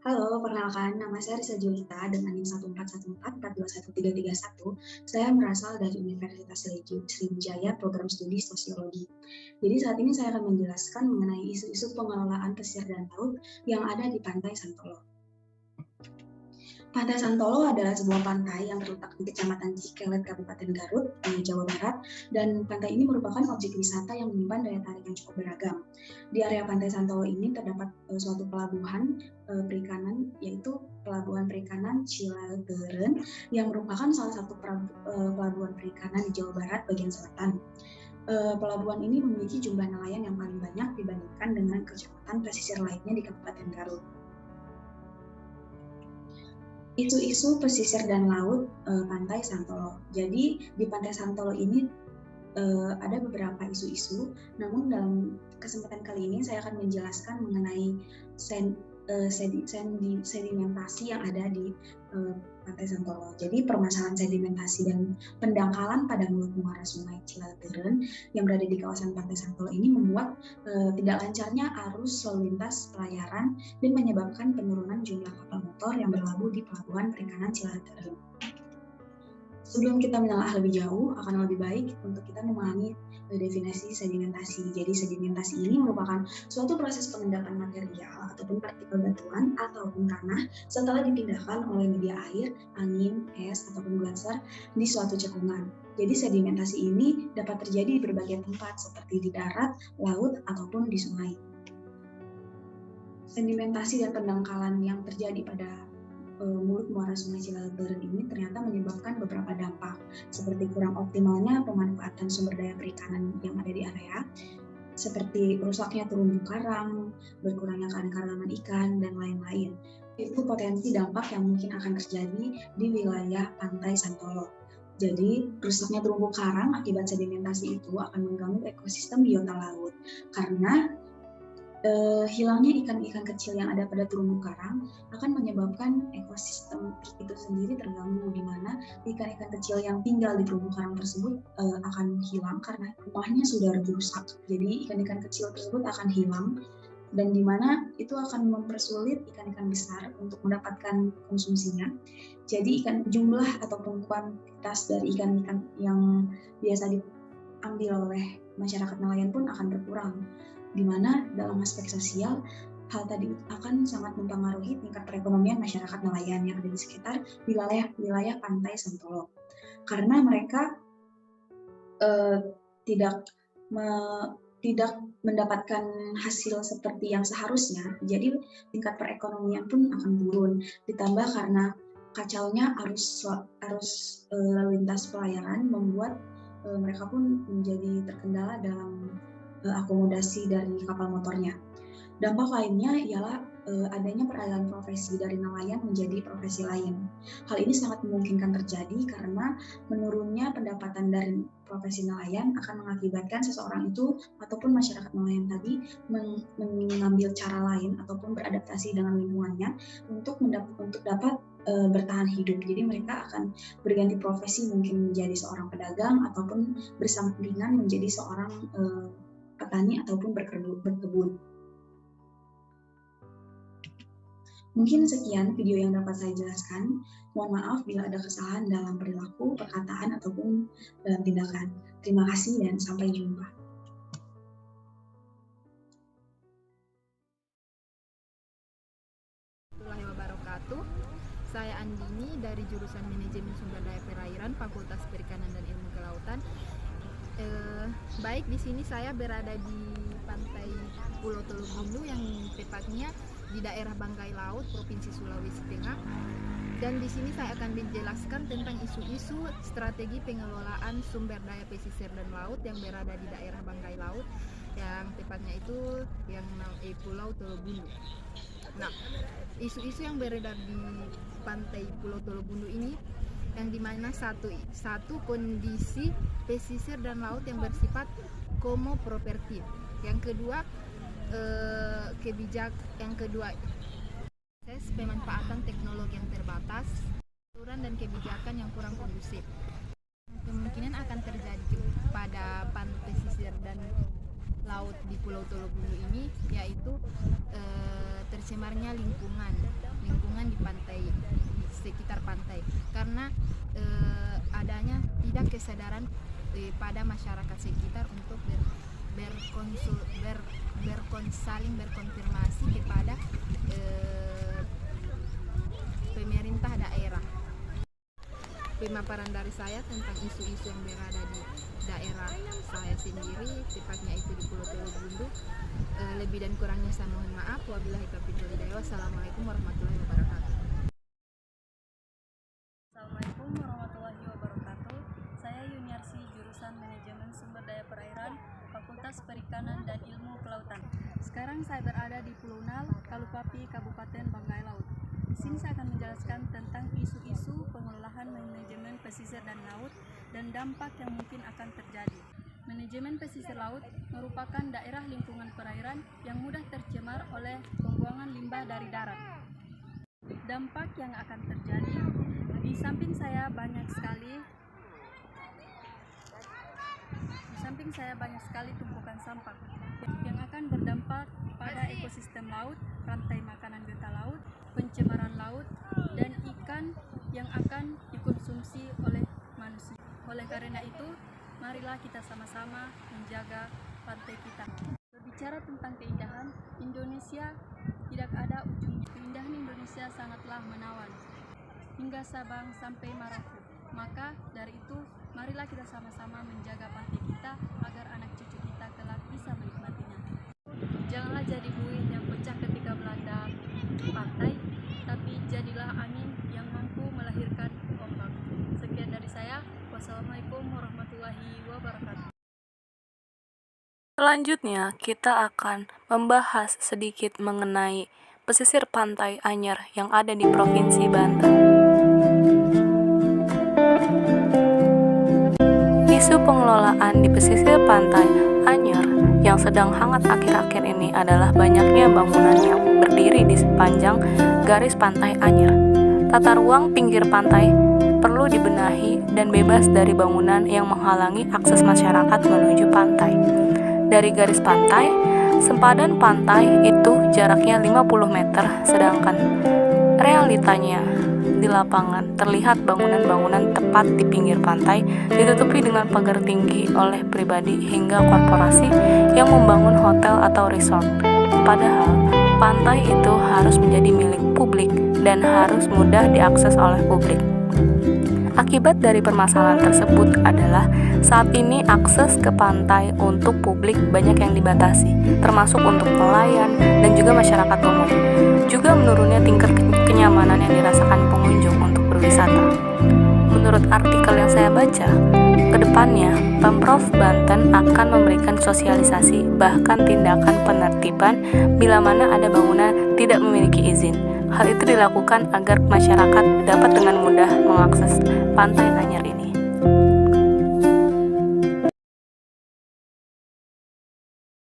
Halo, perkenalkan nama saya Risa Julita dengan NIM 14144213331. Saya berasal dari Universitas Sriwijaya Program Studi Sosiologi. Jadi saat ini saya akan menjelaskan mengenai isu-isu pengelolaan pesisir dan laut yang ada di Pantai Santolo. Pantai Santolo adalah sebuah pantai yang terletak di Kecamatan Cikelet, Kabupaten Garut, Jawa Barat, dan pantai ini merupakan objek wisata yang menyimpan daya tarik yang cukup beragam. Di area Pantai Santolo ini terdapat suatu pelabuhan perikanan, yaitu Pelabuhan Perikanan Ciladeureun, yang merupakan salah satu pelabuhan perikanan di Jawa Barat bagian selatan. Pelabuhan ini memiliki jumlah nelayan yang paling banyak dibandingkan dengan kecamatan pesisir lainnya di Kabupaten Garut. Isu-isu pesisir dan laut Pantai Santolo. Jadi di Pantai Santolo ini ada beberapa isu-isu, namun dalam kesempatan kali ini saya akan menjelaskan mengenai sedimentasi yang ada di Pantai Santolo. Jadi permasalahan sedimentasi dan pendangkalan pada mulut muara Sungai Ciladeureun yang berada di kawasan Pantai Santolo ini membuat tidak lancarnya arus lalu lintas pelayaran dan menyebabkan penurunan jumlah kapal motor yang berlabuh di Pelabuhan Perikanan Ciladeureun. Sebelum kita menelaah lebih jauh, akan lebih baik untuk kita memahami definisi sedimentasi. Jadi sedimentasi ini merupakan suatu proses pengendapan material ataupun partikel batuan ataupun tanah setelah dipindahkan oleh media air, angin, es, ataupun geyser di suatu cekungan. Jadi sedimentasi ini dapat terjadi di berbagai tempat seperti di darat, laut, ataupun di sungai. Sedimentasi dan pendangkalan yang terjadi pada mulut muara Sungai Ciladeureun ini ternyata menyebabkan beberapa dampak, seperti kurang optimalnya pemanfaatan sumber daya perikanan yang ada di area, seperti rusaknya terumbu karang, berkurangnya keanekaragaman ikan, dan lain-lain. Itu potensi dampak yang mungkin akan terjadi di wilayah Pantai Santolo. Jadi, rusaknya terumbu karang akibat sedimentasi itu akan mengganggu ekosistem biota laut, karena hilangnya ikan-ikan kecil yang ada pada terumbu karang akan menyebabkan ekosistem itu sendiri terganggu, di mana ikan-ikan kecil yang tinggal di terumbu karang tersebut akan hilang karena rumahnya sudah rusak. Jadi ikan-ikan kecil tersebut akan hilang, dan di mana itu akan mempersulit ikan-ikan besar untuk mendapatkan konsumsinya. Jadi jumlah ataupun kuantitas dari ikan-ikan yang biasa diambil oleh masyarakat nelayan pun akan berkurang, di mana dalam aspek sosial hal tadi akan sangat mempengaruhi tingkat perekonomian masyarakat nelayan yang ada di sekitar wilayah Pantai Santolo, karena mereka tidak mendapatkan hasil seperti yang seharusnya. Jadi tingkat perekonomian pun akan turun, ditambah karena kacaunya arus lalu lintas pelayaran membuat mereka pun menjadi terkendala dalam akomodasi dari kapal motornya. Dampak lainnya ialah adanya peralihan profesi dari nelayan menjadi profesi lain. Hal ini sangat memungkinkan terjadi karena menurunnya pendapatan dari profesi nelayan akan mengakibatkan seseorang itu ataupun masyarakat nelayan tadi mengambil cara lain ataupun beradaptasi dengan lingkungannya untuk dapat bertahan hidup. Jadi mereka akan berganti profesi, mungkin menjadi seorang pedagang ataupun bersampingan menjadi seorang petani ataupun berkebun. Mungkin sekian video yang dapat saya jelaskan. Mohon maaf bila ada kesalahan dalam perilaku, perkataan, ataupun dalam tindakan. Terima kasih dan sampai jumpa. Warahmatullahi wabarakatuh. Saya Andini dari jurusan Manajemen Sumber Daya Perairan, Fakultas Perikanan dan Ilmu Kelautan. Baik, di sini saya berada di pantai Pulau Teluk yang tepatnya di daerah Bangkai Laut, Provinsi Sulawesi Tengah. Dan di sini saya akan menjelaskan tentang isu-isu strategi pengelolaan sumber daya pesisir dan laut yang berada di daerah Bangkai Laut, yang tepatnya itu yang Pulau Teluk. Nah, isu-isu yang beredar di pantai Pulau Teluk ini yang dimana satu kondisi pesisir dan laut yang bersifat komopropertif. Yang kedua proses pemanfaatan teknologi yang terbatas, aturan dan kebijakan yang kurang kondusif. Kemungkinan akan terjadi pada pantai pesisir dan laut di Pulau Teluk ini yaitu tercemarnya lingkungan, lingkungan di pantai, sekitar pantai, karena adanya tidak kesadaran pada masyarakat sekitar untuk saling berkonfirmasi kepada pemerintah daerah. Pemaparan dari saya tentang isu-isu yang berada di daerah saya sendiri, tepatnya itu di Pulau Teluk. Lebih dan kurangnya saya mohon maaf. Wabillahi taufiq wal hidayah. Wassalamualaikum warahmatullahi wabarakatuh. Assalamualaikum warahmatullahi wabarakatuh. Saya Yuniarsi, jurusan Manajemen Sumber Daya Perairan, Fakultas Perikanan dan Ilmu Kelautan. Sekarang saya berada di Pulau Nal, Kalupapi, Kabupaten Banggai Laut. Di sini saya akan menjelaskan tentang isu-isu pengelolaan manajemen pesisir dan laut dan dampak yang mungkin akan terjadi. Manajemen pesisir laut merupakan daerah lingkungan perairan yang mudah tercemar oleh pembuangan limbah dari darat. Dampak yang akan terjadi, di samping saya banyak sekali tumpukan sampah yang akan berdampak pada ekosistem laut, rantai makanan biota laut, pencemaran laut, dan ikan yang akan dikonsumsi oleh manusia. Oleh karena itu, marilah kita sama-sama menjaga pantai kita. Berbicara tentang keindahan, Indonesia tidak ada ujungnya. Keindahan Indonesia sangatlah menawan, hingga Sabang sampai Merauke. Maka dari itu, marilah kita sama-sama menjaga pantai kita agar anak cucu kita kelak bisa menikmatinya. Janganlah jadi buih yang pecah ketika melanda pantai, tapi jadilah angin yang mampu melahirkan ombak. Sekian dari saya. Wassalamualaikum warahmatullahi wabarakatuh. Selanjutnya, kita akan membahas sedikit mengenai pesisir pantai Anyer yang ada di Provinsi Banten. Isu pengelolaan di pesisir pantai Anyer yang sedang hangat akhir-akhir ini adalah banyaknya bangunan yang berdiri di sepanjang garis pantai Anyer. Tata ruang pinggir pantai perlu dibenahi dan bebas dari bangunan yang menghalangi akses masyarakat menuju pantai. Dari garis pantai, sempadan pantai itu jaraknya 50 meter, sedangkan realitanya di lapangan terlihat bangunan-bangunan tepat di pinggir pantai ditutupi dengan pagar tinggi oleh pribadi hingga korporasi yang membangun hotel atau resort. Padahal pantai itu harus menjadi milik publik dan harus mudah diakses oleh publik. Akibat dari permasalahan tersebut adalah saat ini akses ke pantai untuk publik banyak yang dibatasi, termasuk untuk nelayan dan juga masyarakat umum. Juga menurunnya tingkat kenyamanan yang dirasakan pengunjung untuk berwisata. Menurut artikel yang saya baca, kedepannya Pemprov Banten akan memberikan sosialisasi bahkan tindakan penertiban bila mana ada bangunan tidak memiliki izin. Hal itu dilakukan agar masyarakat dapat dengan mudah mengakses pantai Anyer ini.